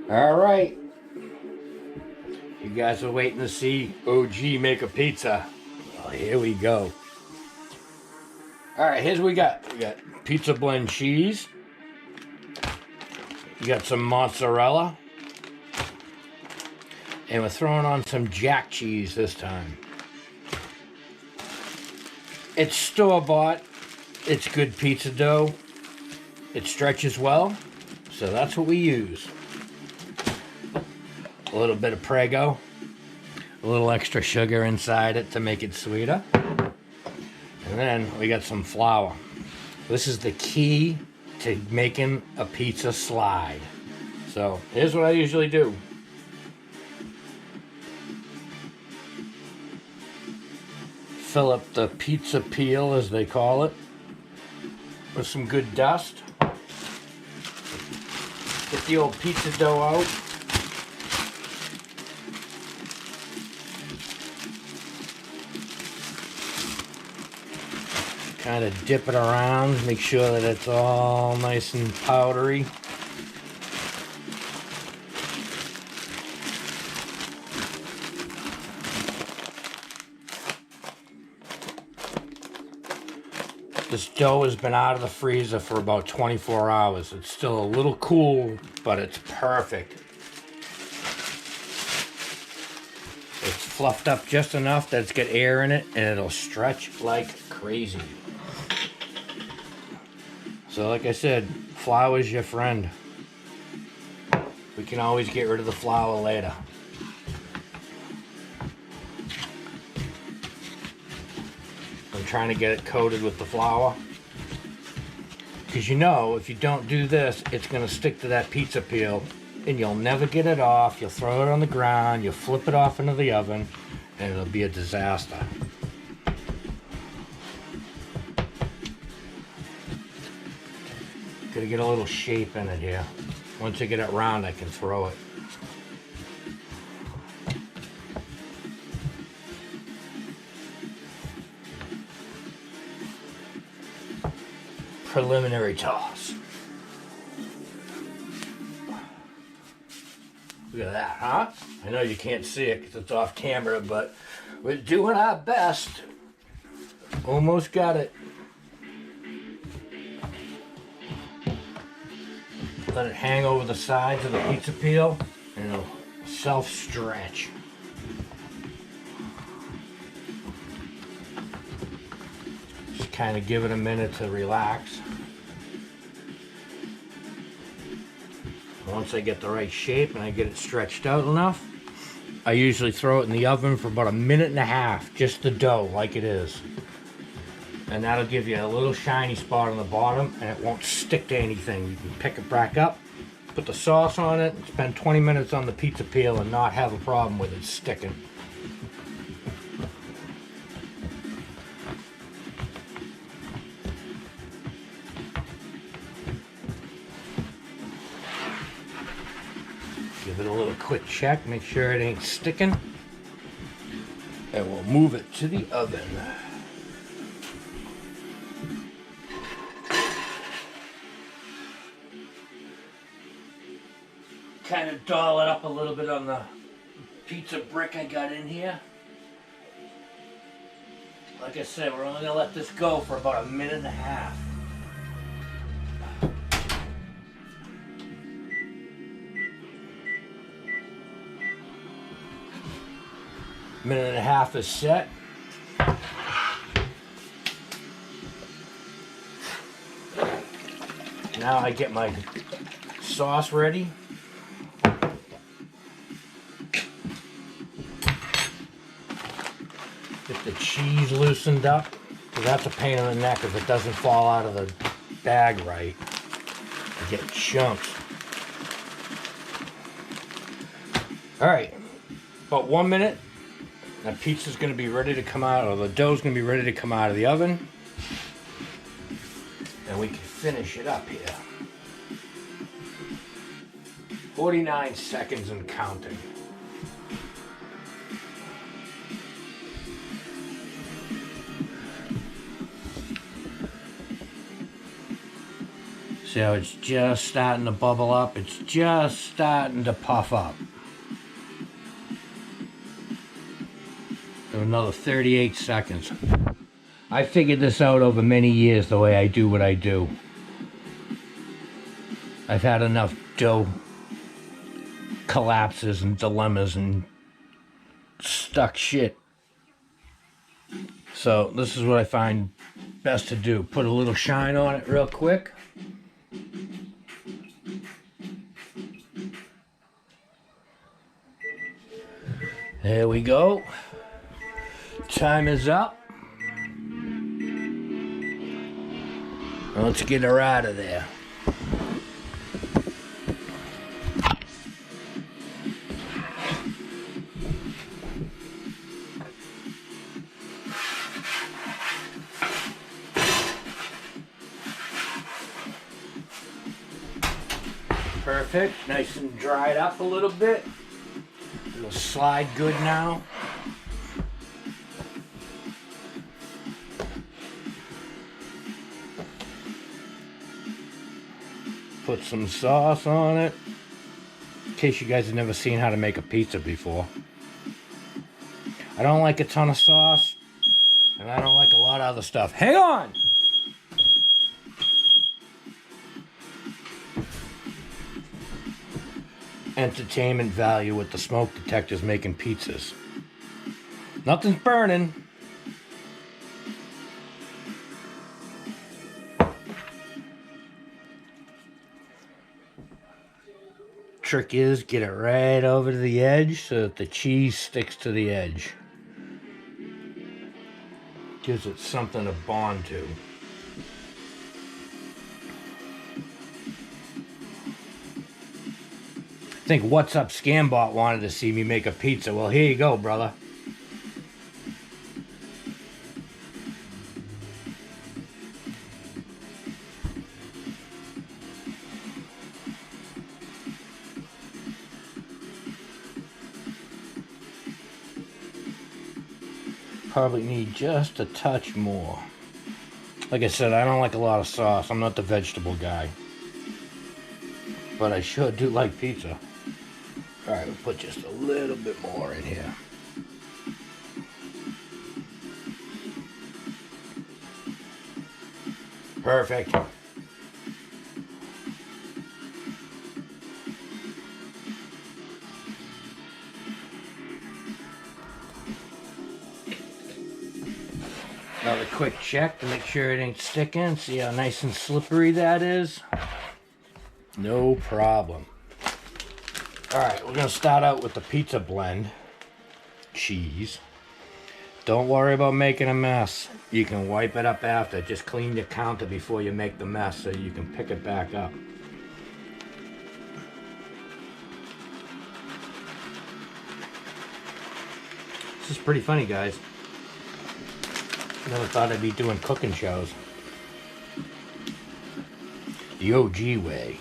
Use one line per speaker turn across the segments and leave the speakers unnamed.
All right. You guys are waiting to see OG make a pizza. Well, here we go. All right, here's what we got. We got pizza blend cheese. You got some mozzarella. And we're throwing on some jack cheese this time. It's store-bought. It's good pizza dough. It stretches well. So that's what we use. A little bit of Prego. A little extra sugar inside it to make it sweeter. And then we got some flour. This is the key to making a pizza slide. So here's what I usually do. Fill up the pizza peel, as they call it, with some good dust. Get the old pizza dough out. Kind of dip it around, make sure that it's all nice and powdery. This dough has been out of the freezer for about 24 hours. It's still a little cool, but it's perfect. It's fluffed up just enough that it's got air in it, and it'll stretch like crazy. So like I said, flour's your friend. We can always get rid of the flour later. I'm trying to get it coated with the flour. Because you know, if you don't do this, it's going to stick to that pizza peel and you'll never get it off. You'll throw it on the ground, you'll flip it off into the oven, and it'll be a disaster. Gotta get a little shape in it here. Once I get it round, I can throw it. Preliminary toss. Look at that, huh? I know you can't see it because it's off camera, but we're doing our best. Almost got it. Let it hang over the sides of the pizza peel and it'll self-stretch. Just kind of give it a minute to relax. Once I get the right shape and I get it stretched out enough, I usually throw it in the oven for about 1.5 minutes, just the dough like it is. And that'll give you a little shiny spot on the bottom and it won't stick to anything. You can pick it back up, put the sauce on it, and spend 20 minutes on the pizza peel and not have a problem with it sticking. Give it a little quick check, make sure it ain't sticking. And we'll move it to the oven. Kind of doll it up a little bit on the pizza brick I got in here. Like I said, we're only going to let this go for about 1.5 minutes. 1.5 minutes is set. Now I get my sauce ready. Get the cheese loosened up, because that's a pain in the neck if it doesn't fall out of the bag right. You get chunks. Alright, about 1 minute, that pizza's going to be ready to come out, or the dough's going to be ready to come out of the oven. And we can finish it up here. 49 seconds and counting. See how it's just starting to bubble up? It's just starting to puff up. Another 38 seconds. I figured this out over many years the way I do what I do. I've had enough dough collapses and dilemmas and stuck shit. So this is what I find best to do. Put a little shine on it real quick. There we go. Time is up. Let's get her out of there. Perfect. Nice and dried up a little bit. It'll slide good now. Put some sauce on it. In case you guys have never seen how to make a pizza before. I don't like a ton of sauce. And I don't like a lot of other stuff. Hang on! Entertainment value with the smoke detectors making pizzas. Nothing's burning. Trick is get it right over to the edge so that the cheese sticks to the edge. Gives it something to bond to. I think What's Up Scambot wanted to see me make a pizza. Well, here you go, brother. Probably need just a touch more. Like I said, I don't like a lot of sauce. I'm not the vegetable guy. But I sure do like pizza. Alright, we'll put just a little bit more in here. Perfect. Another quick check to make sure it ain't sticking. See how nice and slippery that is? No problem. Alright, we're going to start out with the pizza blend. Cheese. Don't worry about making a mess. You can wipe it up after. Just clean your counter before you make the mess so you can pick it back up. This is pretty funny, guys. Never thought I'd be doing cooking shows. The OG way.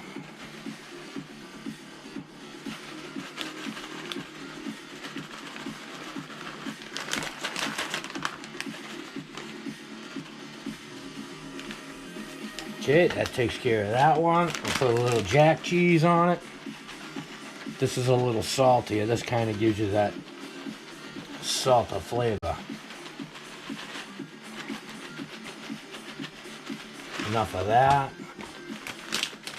Okay, that takes care of that one. I'll put a little jack cheese on it. This is a little saltier. This kind of gives you that salt of flavor. Enough of that.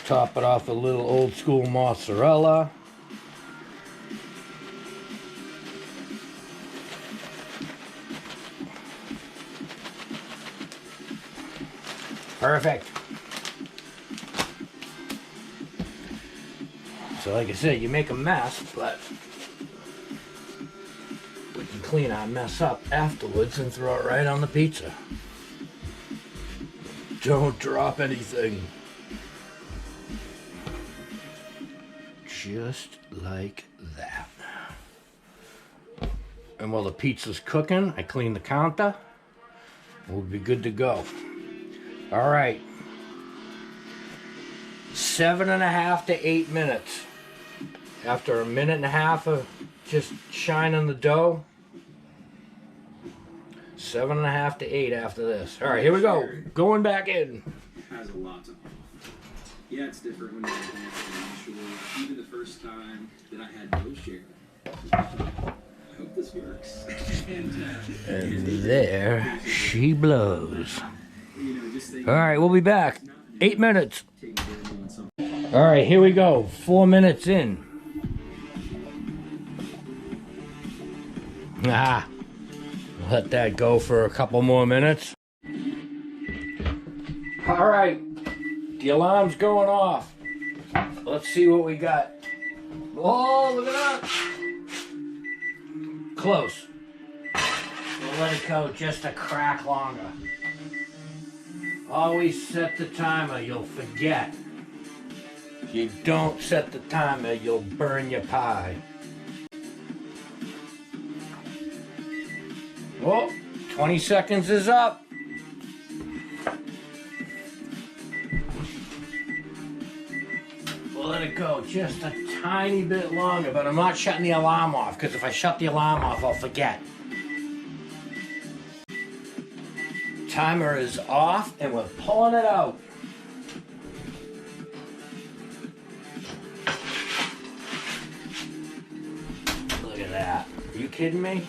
Top it off with a little old school mozzarella. Perfect. So like I said, you make a mess, but we can clean our mess up afterwards and throw it right on the pizza. Don't drop anything. Just like that. And while the pizza's cooking, I clean the counter. We'll be good to go. All right. 7.5 to 8 minutes. After a minute and a half of just shining the dough. 7.5 to 8 after this. All right, here we go. Going back in.
Has a lot to Yeah, it's different when you're sure. Even the first time that I had no share, I hope this works.
And there she blows. All right, we'll be back. 8 minutes. All right, here we go. 4 minutes in. Let that go for a couple more minutes. All right, the alarm's going off. Let's see what we got. Oh, look at that. Close. We'll let it go just a crack longer. Always set the timer, you'll forget. If you don't set the timer, you'll burn your pie. Oh, 20 seconds is up. We'll let it go just a tiny bit longer, but I'm not shutting the alarm off, because if I shut the alarm off, I'll forget. Timer is off, and we're pulling it out. Look at that. Are you kidding me?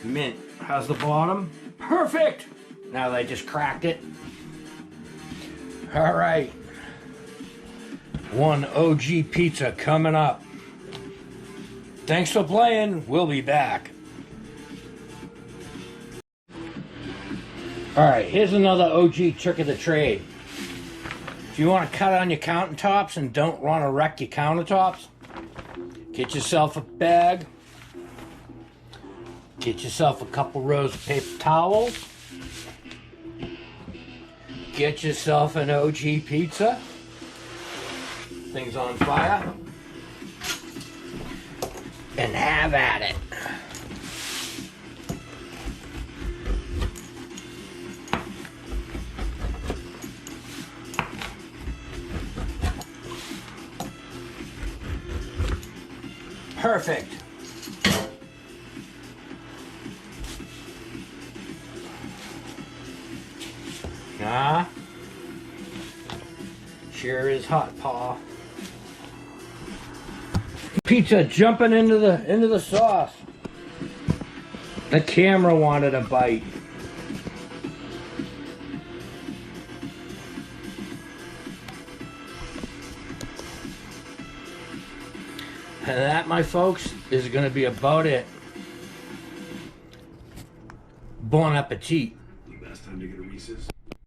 Mint. How's the bottom? Perfect! Now they just cracked it. All right. One OG pizza coming up. Thanks for playing. We'll be back. All right, here's another OG trick of the trade. If you want to cut on your countertops and don't want to wreck your countertops, get yourself a bag. Get yourself a couple rows of paper towels. Get yourself an OG pizza. Thing's on fire. And have at it. Perfect. Sure is hot, Paul. Pizza jumping into the sauce. The camera wanted a bite. And that, my folks, is going to be about it. Bon appetit.
Last time to get a Reese's.